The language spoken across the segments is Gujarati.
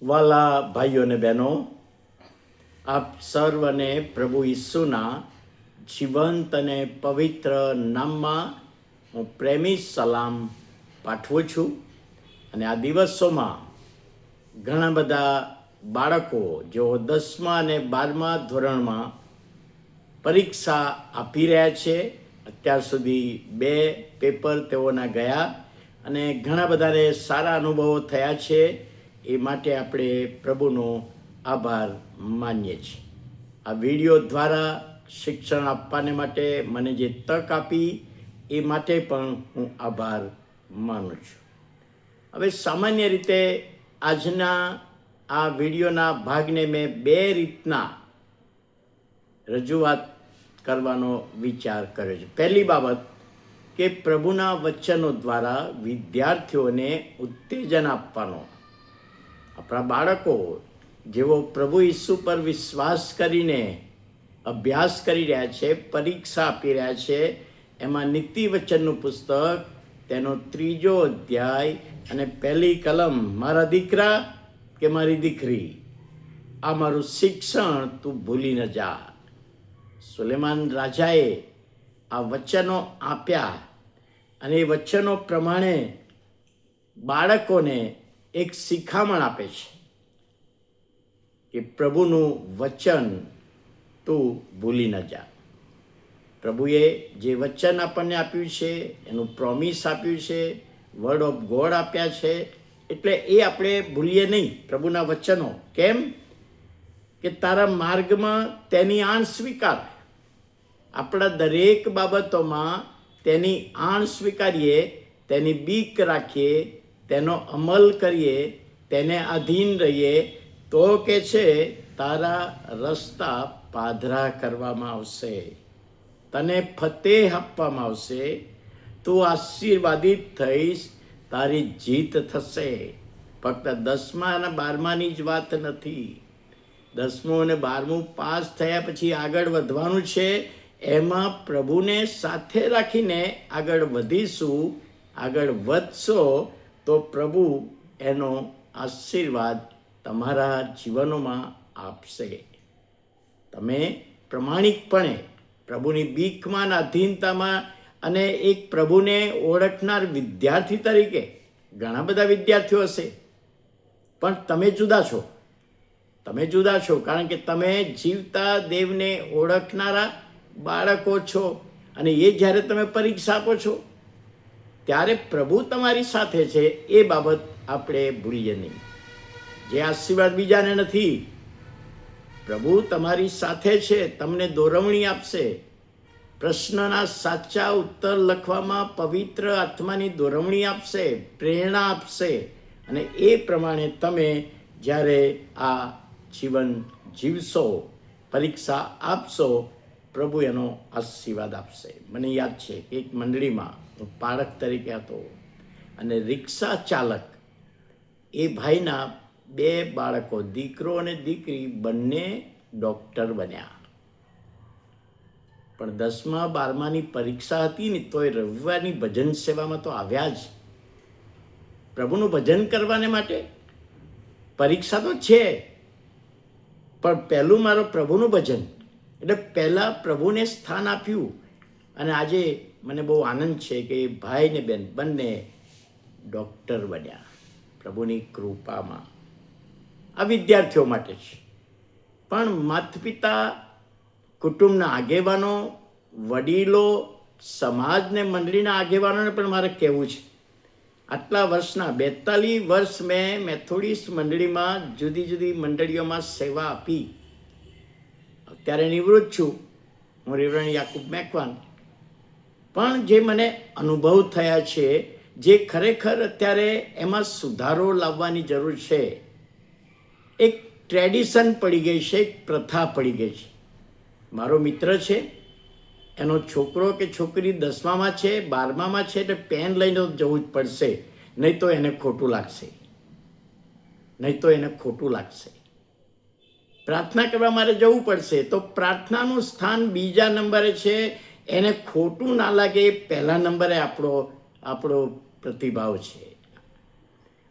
વાલા ભાઈઓ અને બહેનો, આપ સર્વને પ્રભુ ઈસુના જીવંત અને પવિત્ર નામમાં હું પ્રેમી સલામ પાઠવું છું. અને આ દિવસોમાં ઘણા બધા બાળકો જેઓ 10મા અને 12મા ધોરણમાં પરીક્ષા આપી રહ્યા છે. અત્યાર સુધી 2 પેપર તેઓના ગયા અને ઘણા બધાને સારા અનુભવો થયા છે. એ માટે આપણે પ્રભુનો આભાર માનીએ છીએ. આ વિડીયો દ્વારા શિક્ષણ આપવાને માટે મને જે તક આપી એ માટે પણ હું આભાર માનું છું. હવે સામાન્ય રીતે આજના આ વિડીયોના ભાગને મેં 2 રીતના રજૂઆત કરવાનો વિચાર કર્યો છે. પહેલી બાબત કે પ્રભુના વચનો દ્વારા વિદ્યાર્થીઓને ઉત્તેજન આપવાનો. આપણા બાળકો જેઓ પ્રભુ ઈસુ પર વિશ્વાસ કરીને અભ્યાસ કરી રહ્યા છે, પરીક્ષા આપી રહ્યા છે, એમાં નીતિ વચનનું પુસ્તક તેનો 3જો અધ્યાય અને 1લી કલમ, મારા દીકરા કે મારી દીકરી, આ મારું શિક્ષણ તું ભૂલી ન જા. સુલેમાન રાજાએ આ વચનો આપ્યા અને એ વચનો પ્રમાણે બાળકોને એક શિખામણ આપે છે કે પ્રભુનું વચન તું ભૂલી ન જા. પ્રભુએ જે વચન આપણને આપ્યું છે, એનું પ્રોમિસ આપ્યું છે, વર્ડ ઓફ ગોડ આપ્યા છે, એટલે એ આપણે ભૂલીએ નહીં. પ્રભુના વચનો કેમ કે તારા માર્ગમાં તેની આણ સ્વીકાર. આપણા દરેક બાબતોમાં તેની આણ સ્વીકારીએ, તેની બીક રાખીએ, તેનો અમલ કરીએ, તેને આધીન રહીએ તો કે છે તારા રસ્તા પાધરા કરવામાં આવશે, તને ફતેહ આપવામાં આવશે, તું આશીર્વાદિત થઈશ, તારી જીત થશે. ફક્ત 10મા અને 12માની જ વાત નથી. 10મું અને 12મું પાસ થયા પછી આગળ વધવાનું છે. એમાં પ્રભુને સાથે રાખીને આગળ વધીશું. આગળ વધશો તો પ્રભુ એનો આશીર્વાદ તમારા જીવનોમાં આપશે. તમે પ્રમાણિકપણે પ્રભુની બીકમાં અને આધીનતામાં અને એક પ્રભુને ઓળખનાર વિદ્યાર્થી તરીકે, ઘણા બધા વિદ્યાર્થીઓ હશે પણ તમે જુદા છો. તમે જુદા છો કારણ કે તમે જીવતા દેવને ઓળખનારા બાળકો છો. અને એ જ્યારે તમે પરીક્ષા આપો છો ત્યારે પ્રભુ તમારી સાથે છે, એ બાબત આપણે ભૂલીએ નહીં. જે આશીર્વાદ બીજાને નથી, પ્રભુ તમારી સાથે છે, તમને દોરવણી આપશે. પ્રશ્નના સાચા ઉત્તર લખવામાં પવિત્ર આત્માની દોરવણી આપશે, પ્રેરણા આપશે. અને એ પ્રમાણે તમે જ્યારે આ જીવન જીવશો, પરીક્ષા આપશો, પ્રભુ એનો આશીર્વાદ આપશે. મને યાદ છે કે એક મંડળીમાં હું પાળક તરીકે હતો અને રિક્ષા ચાલક, એ ભાઈના 2 બાળકો, દીકરો અને દીકરી, બંને ડૉક્ટર બન્યા. પણ 10મા 12માની પરીક્ષા હતી ને તો એ રવિવારની ભજન સેવામાં તો આવ્યા જ. પ્રભુનું ભજન કરવાને માટે પરીક્ષા તો છે, પણ પહેલું મારો પ્રભુનું ભજન, એટલે પહેલાં પ્રભુને સ્થાન આપ્યું. અને આજે મને બહુ આનંદ છે કે ભાઈ ને બેન બંને ડૉક્ટર બન્યા પ્રભુની કૃપામાં. આ વિદ્યાર્થીઓ માટે છે. પણ માતા પિતા, કુટુંબના આગેવાનો, વડીલો, સમાજને મંડળીના આગેવાનોને પણ મારે કહેવું છે. આટલા વર્ષના 42 વર્ષ મેં મેથોડિસ્ટ મંડળીમાં જુદી જુદી મંડળીઓમાં સેવા આપી. અત્યારે નિવૃત્ત છું હું, રેવરન્ડ યાકુબ મેકવાન. પણ જે મને અનુભવ થયા છે, જે ખરેખર અત્યારે એમાં સુધારો લાવવાની જરૂર છે. એક ટ્રેડિશન પડી ગઈ છે, એક પ્રથા પડી ગઈ છે. મારો મિત્ર છે, એનો છોકરો કે છોકરી 10મામાં છે, 12મામાં છે, એટલે પેન લઈને જવું જ પડશે, નહીં તો એને ખોટું લાગશે. પ્રાર્થના કરવા મારે જવું પડશે, તો પ્રાર્થનાનું સ્થાન બીજા નંબરે છે. એને ખોટું ના લાગે, પહેલા નંબરે આપણો પ્રતિભાવ છે.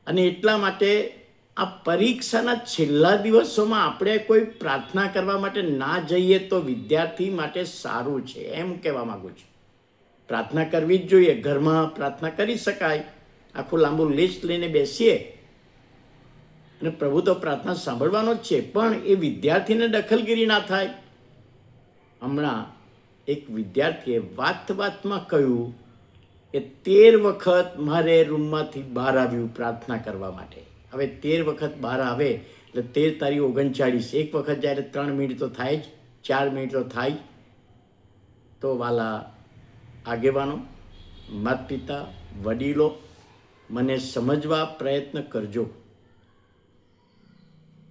અને એટલા માટે આ પરીક્ષાના છેલ્લા દિવસોમાં આપણે કોઈ પ્રાર્થના કરવા માટે ના જઈએ તો વિદ્યાર્થી માટે સારું છે એમ કહેવા માગું છું. પ્રાર્થના કરવી જ જોઈએ. ઘરમાં પ્રાર્થના કરી શકાય. આખું લાંબુ લિસ્ટ લઈને બેસીએ અને પ્રભુ તો પ્રાર્થના સાંભળવાનો જ છે, પણ એ વિદ્યાર્થીને દખલગીરી ના થાય. હમણાં એક વિદ્યાર્થીએ વાતમાં કહ્યું કે 13 વખત મારે રૂમમાંથી બહાર આવ્યું પ્રાર્થના કરવા માટે. હવે 13 વખત બહાર આવે એટલે 13 તારીખ 39, એક વખત જ્યારે 3 મિનિટ તો થાય જ, 4 મિનિટ તો થાય. તો વાલા આગેવાનો, માતા પિતા, વડીલો, મને સમજવા પ્રયત્ન કરજો.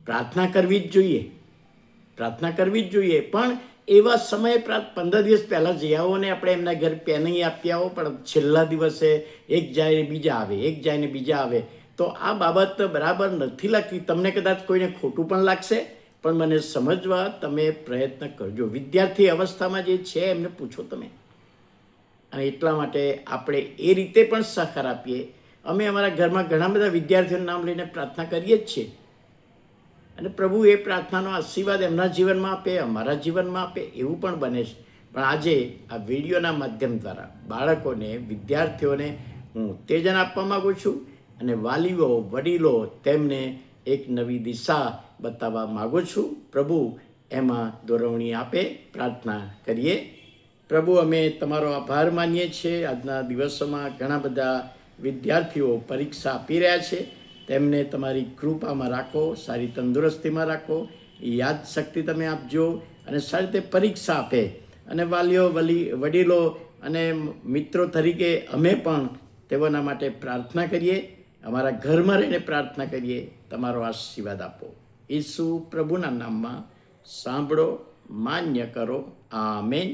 પ્રાર્થના કરવી જ જોઈએ, પ્રાર્થના કરવી જ જોઈએ, પણ એવા સમયે 15 દિવસ પહેલાં જઈ આવો ને આપણે એમના ઘર પેનઈ આપી આવો, પણ છેલ્લા દિવસે એક જાય ને બીજા આવે, એક જાય ને બીજા આવે, તો આ બાબત બરાબર નથી લાગતી. તમને કદાચ કોઈને ખોટું પણ લાગશે, પણ મને સમજવા તમે પ્રયત્ન કરજો. વિદ્યાર્થી અવસ્થામાં જે છે એમને પૂછો તમે. અને એટલા માટે આપણે એ રીતે પણ સહકાર આપીએ. અમે અમારા ઘરમાં ઘણા બધા વિદ્યાર્થીઓનું નામ લઈને પ્રાર્થના કરીએ જ છીએ, અને પ્રભુ એ પ્રાર્થનાનો આશીર્વાદ એમના જીવનમાં આપે, અમારા જીવનમાં આપે, એવું પણ બને છે. પણ આજે આ વિડીયોના માધ્યમ દ્વારા બાળકોને, વિદ્યાર્થીઓને હું ઉત્તેજન આપવા માગું છું, અને વાલીઓ, વડીલો તેમને એક નવી દિશા બતાવવા માગું છું. પ્રભુ એમાં દોરવણી આપે. પ્રાર્થના કરીએ. પ્રભુ, અમે તમારો આભાર માનીએ છીએ. આજના દિવસોમાં ઘણા બધા વિદ્યાર્થીઓ પરીક્ષા આપી રહ્યા છે. તેમને તમારી કૃપામાં રાખો, સારી તંદુરસ્તીમાં રાખો, યાદશક્તિ તમે આપજો, અને સારી રીતે પરીક્ષા આપે. અને વાલીઓ, વડીલો અને મિત્રો તરીકે અમે પણ તેઓના માટે પ્રાર્થના કરીએ, અમારા ઘરમાં રહીને પ્રાર્થના કરીએ. તમારો આશીર્વાદ આપો. ઈસુ પ્રભુના નામમાં સાંભળો, માન્ય કરો. આમેન.